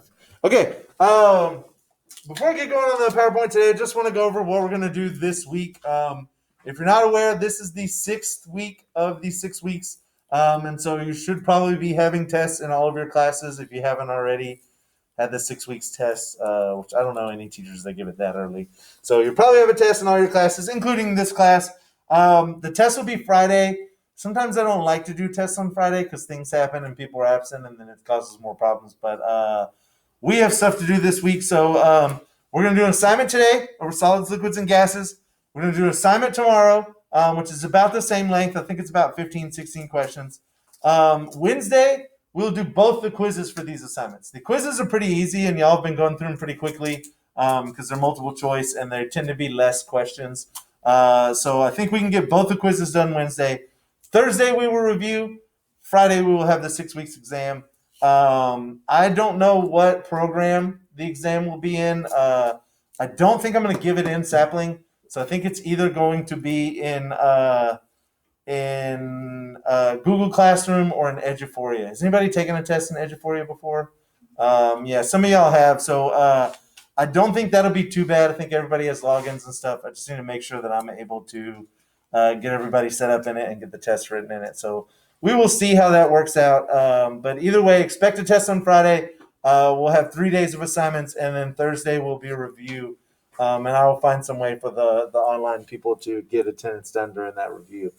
life. Okay. Before I get going on the PowerPoint today, I just want to go over what we're going to do this week. If you're not aware, this is the 6th week of the 6 weeks. And so you should probably be having tests in all of your classes if you haven't already had the 6 weeks test, which I don't know any teachers that give it that early. So you probably have a test in all your classes, including this class. The test will be Friday. Sometimes I don't like to do tests on Friday because things happen and people are absent and then it causes more problems. But we have stuff to do this week. So we're going to do an assignment today over solids, liquids, and gases. We're going to do an assignment tomorrow, which is about the same length. I think it's about 15, 16 questions. Wednesday, we'll do both the quizzes for these assignments. The quizzes are pretty easy, and y'all have been going through them pretty quickly because they're multiple choice, and they tend to be less questions. So I think we can get both the quizzes done Wednesday. Thursday, we will review. Friday, we will have the 6 weeks exam. I don't know what program the exam will be in. I don't think I'm going to give it in Sapling. So I think it's either going to be in Google Classroom or in Eduphoria. Has anybody taken a test in Eduphoria before? Yeah, some of y'all have. So I don't think that'll be too bad. I think everybody has logins and stuff. I just need to make sure that I'm able to get everybody set up in it and get the test written in it. So we will see how that works out. But either way, expect a test on Friday. We'll have 3 days of assignments, and then Thursday will be a review. And I will find some way for the online people to get attendance done during that review.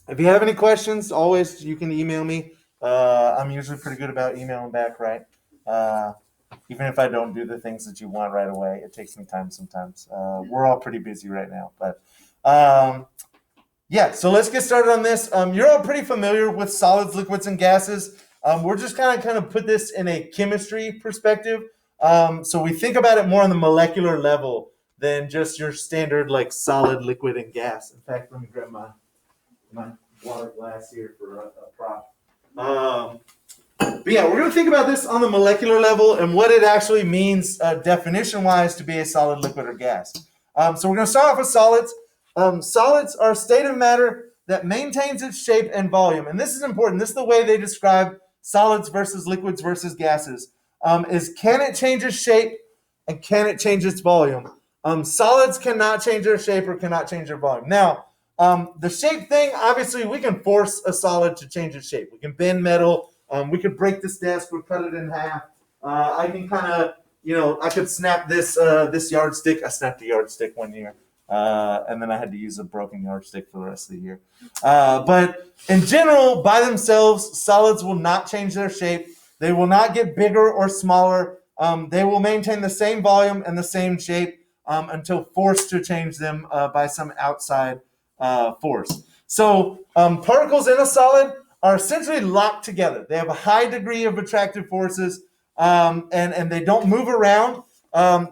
If you have any questions, always you can email me. I'm usually pretty good about emailing back, right? Even if I don't do the things that you want right away, it takes me time sometimes. We're all pretty busy right now, but yeah. So let's get started on this. You're all pretty familiar with solids, liquids, and gases. We're just kind of put this in a chemistry perspective. So we think about it more on the molecular level than just your standard like solid, liquid, and gas. In fact, let me grab my water glass here for a prop. But yeah, we're going to think about this on the molecular level and what it actually means definition-wise to be a solid, liquid, or gas. So we're going to start off with solids. Solids are a state of matter that maintains its shape and volume. And this is important. This is the way they describe solids versus liquids versus gases. Is can it change its shape and can it change its volume? Solids cannot change their shape or cannot change their volume. Now, the shape thing, obviously, we can force a solid to change its shape. We can bend metal. We could break this desk. We'll cut it in half. I can kind of, I could snap this yardstick. I snapped a yardstick one year, and then I had to use a broken yardstick for the rest of the year. But in general, by themselves, solids will not change their shape. They will not get bigger or smaller. They will maintain the same volume and the same shape until forced to change them by some outside force. So particles in a solid are essentially locked together. They have a high degree of attractive forces, and they don't move around.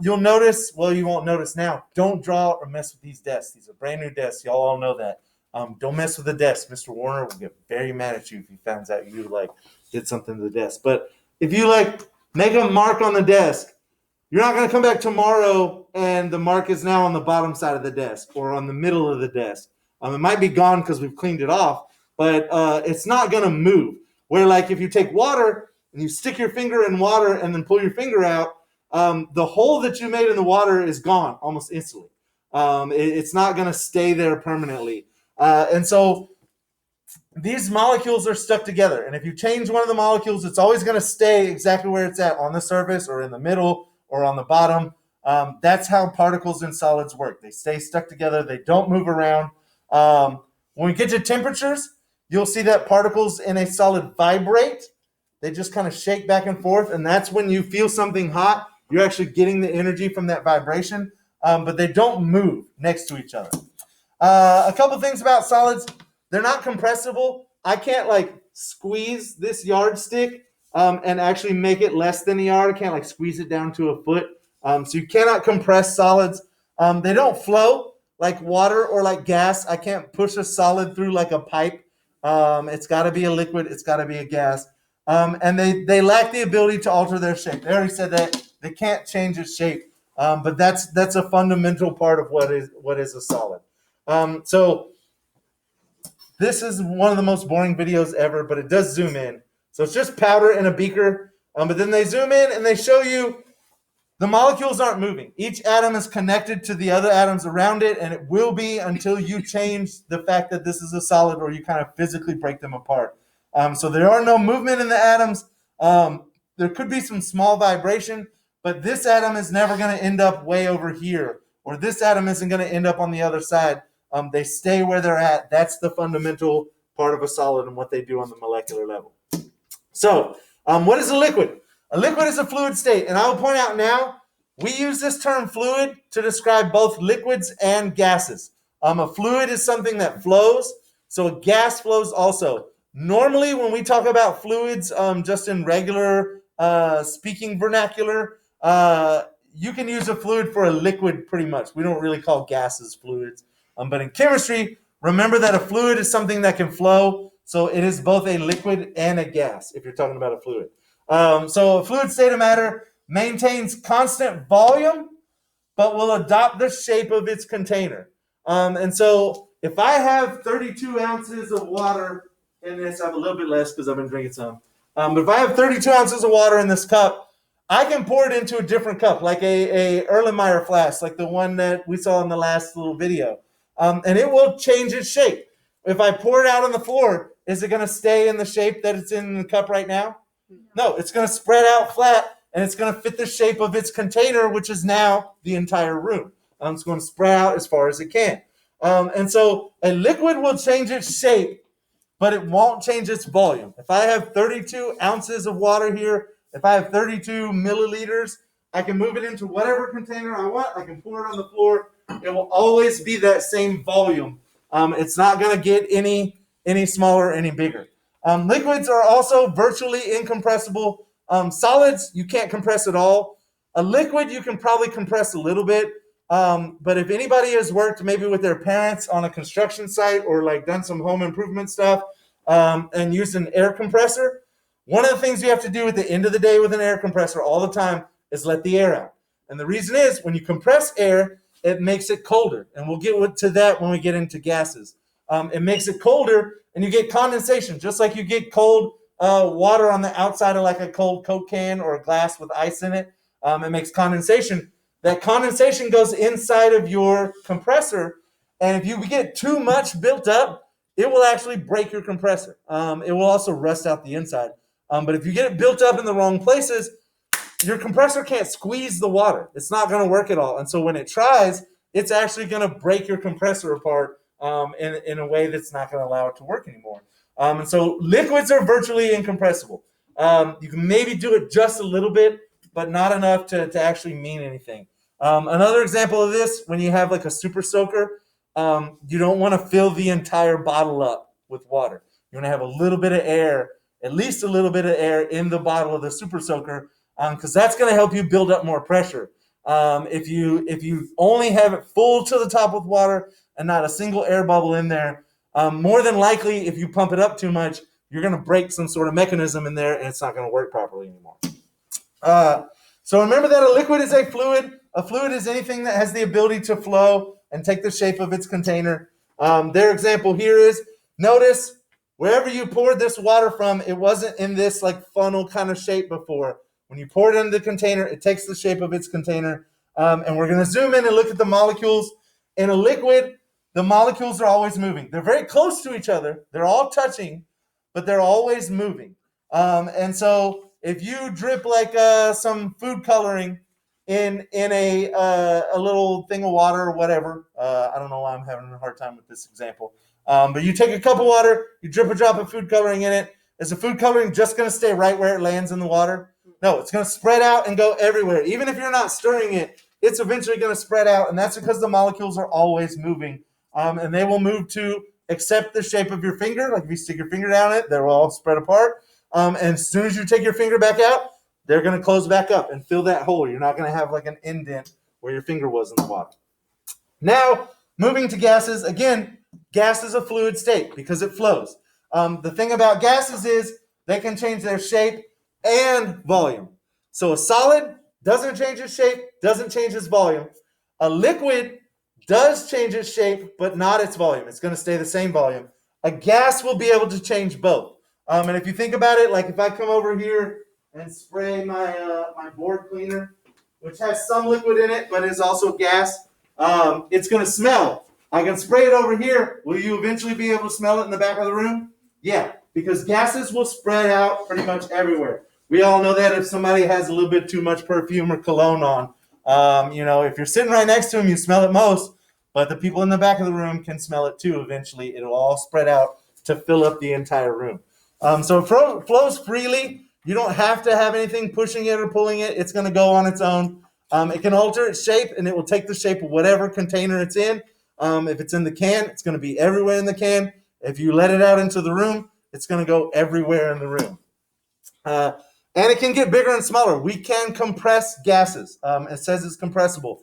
You'll notice, well, you won't notice now, don't draw or mess with these desks. These are brand new desks. Y'all all know that. Don't mess with the desk. Mr. Warner will get very mad at you if he finds out you did something to the desk. But if you make a mark on the desk, you're not going to come back tomorrow and the mark is now on the bottom side of the desk or on the middle of the desk. It might be gone because we've cleaned it off, but it's not going to move. Where if you take water and you stick your finger in water and then pull your finger out, the hole that you made in the water is gone almost instantly. It's not going to stay there permanently. And so these molecules are stuck together. And if you change one of the molecules, it's always going to stay exactly where it's at, on the surface or in the middle or on the bottom. That's how particles in solids work. They stay stuck together. They don't move around. When we get to temperatures, you'll see that particles in a solid vibrate. They just kind of shake back and forth. And that's when you feel something hot, you're actually getting the energy from that vibration. But they don't move next to each other. A couple things about solids. They're not compressible. I can't squeeze this yardstick and actually make it less than a yard. I can't squeeze it down to a foot. So you cannot compress solids. They don't flow like water or like gas. I can't push a solid through like a pipe. It's got to be a liquid. It's got to be a gas. And they lack the ability to alter their shape. They already said that they can't change its shape. But that's a fundamental part of what is a solid. So this is one of the most boring videos ever, but it does zoom in. So it's just powder in a beaker. But then they zoom in and they show you the molecules aren't moving. Each atom is connected to the other atoms around it, and it will be until you change the fact that this is a solid or you kind of physically break them apart. So there are no movement in the atoms. There could be some small vibration, but this atom is never going to end up way over here, or this atom isn't going to end up on the other side. They stay where they're at. That's the fundamental part of a solid and what they do on the molecular level. So, what is a liquid? A liquid is a fluid state, and I will point out now, we use this term fluid to describe both liquids and gases. A fluid is something that flows, so a gas flows also. Normally, when we talk about fluids, just in regular speaking vernacular, you can use a fluid for a liquid pretty much. We don't really call gases fluids. But in chemistry, remember that a fluid is something that can flow, so it is both a liquid and a gas if you're talking about a fluid. So a fluid state of matter maintains constant volume, but will adopt the shape of its container. And so if I have 32 ounces of water in this, I have a little bit less because I've been drinking some. But if I have 32 ounces of water in this cup, I can pour it into a different cup, like a Erlenmeyer flask, like the one that we saw in the last little video. And it will change its shape. If I pour it out on the floor, is it going to stay in the shape that it's in the cup right now? No, it's going to spread out flat, and it's going to fit the shape of its container, which is now the entire room. It's going to spread out as far as it can. And so a liquid will change its shape, but it won't change its volume. If I have 32 ounces of water here, if I have 32 milliliters, I can move it into whatever container I want. I can pour it on the floor. It will always be that same volume. It's not going to get any smaller, any bigger. Liquids are also virtually incompressible. Solids, you can't compress at all. A liquid, you can probably compress a little bit. But if anybody has worked maybe with their parents on a construction site or like done some home improvement stuff and used an air compressor, one of the things you have to do at the end of the day with an air compressor all the time is let the air out. And the reason is when you compress air, it makes it colder. And we'll get to that when we get into gases. It makes it colder and you get condensation, just like you get cold water on the outside of like a cold Coke can or a glass with ice in it. It makes condensation. That condensation goes inside of your compressor. And if you get too much built up, it will actually break your compressor. It will also rust out the inside. But if you get it built up in the wrong places, your compressor can't squeeze the water. It's not going to work at all. And so when it tries, it's actually going to break your compressor apart in a way that's not going to allow it to work anymore. And so liquids are virtually incompressible. You can maybe do it just a little bit, but not enough to actually mean anything. Another example of this, when you have like a super soaker, you don't want to fill the entire bottle up with water. You want to have a little bit of air, at least a little bit of air in the bottle of the super soaker, because that's going to help you build up more pressure. If you only have it full to the top with water and not a single air bubble in there, more than likely, if you pump it up too much, you're going to break some sort of mechanism in there, and it's not going to work properly anymore. So remember that a liquid is a fluid. A fluid is anything that has the ability to flow and take the shape of its container. Their example here is, notice wherever you poured this water from, it wasn't in this like funnel kind of shape before. When you pour it into the container, it takes the shape of its container. And we're going to zoom in and look at the molecules. In a liquid, the molecules are always moving. They're very close to each other. They're all touching, but they're always moving. And so if you drip like some food coloring in a little thing of water or whatever, I don't know why I'm having a hard time with this example, but you take a cup of water, you drip a drop of food coloring in it. Is the food coloring just going to stay right where it lands in the water? No, it's going to spread out and go everywhere. Even if you're not stirring it, it's eventually going to spread out, and that's because the molecules are always moving, and they will move to accept the shape of your finger. Like if you stick your finger down it, they're all spread apart. And as soon as you take your finger back out, they're going to close back up and fill that hole. You're not going to have like an indent where your finger was in the water. Now, moving to gases. Again, gas is a fluid state because it flows. The thing about gases is they can change their shape and volume. So a solid doesn't change its shape, doesn't change its volume. A liquid does change its shape, but not its volume. It's going to stay the same volume. A gas will be able to change both. And if you think about it, like if I come over here and spray my board cleaner, which has some liquid in it, but is also gas, it's going to smell. I can spray it over here. Will you eventually be able to smell it in the back of the room? Yeah, because gases will spread out pretty much everywhere. We all know that if somebody has a little bit too much perfume or cologne on, if you're sitting right next to them, you smell it most, but the people in the back of the room can smell it too. Eventually, it'll all spread out to fill up the entire room. So it flows freely. You don't have to have anything pushing it or pulling it. It's going to go on its own. It can alter its shape, and it will take the shape of whatever container it's in. If it's in the can, it's going to be everywhere in the can. If you let it out into the room, it's going to go everywhere in the room. And it can get bigger and smaller. We can compress gases. It says it's compressible.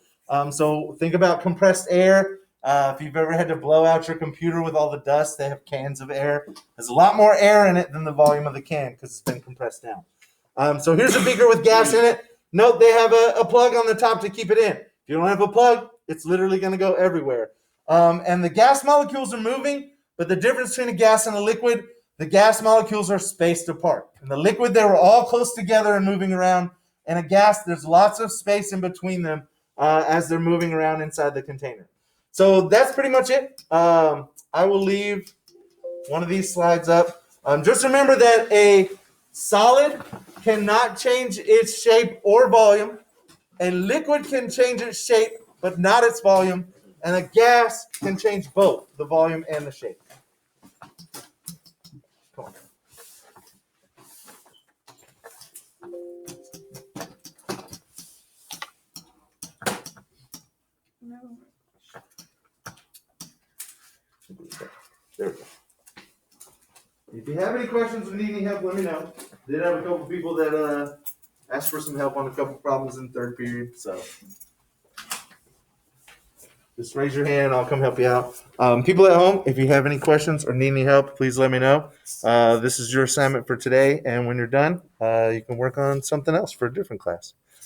So think about compressed air. If you've ever had to blow out your computer with all the dust, they have cans of air. There's a lot more air in it than the volume of the can because it's been compressed down. So here's a beaker with gas in it. Note they have a plug on the top to keep it in. If you don't have a plug, it's literally going to go everywhere. And the gas molecules are moving, but the difference between a gas and a liquid, the gas molecules are spaced apart. In the liquid, they were all close together and moving around. And a gas, there's lots of space in between them as they're moving around inside the container. So that's pretty much it. I will leave one of these slides up. Just remember that a solid cannot change its shape or volume. A liquid can change its shape, but not its volume. And a gas can change both the volume and the shape. Come on. There we go. If you have any questions or need any help, let me know. Did have a couple people that asked for some help on a couple problems in third period, so just raise your hand and I'll come help you out. People at home, if you have any questions or need any help, please let me know. This is your assignment for today, and when you're done, you can work on something else for a different class.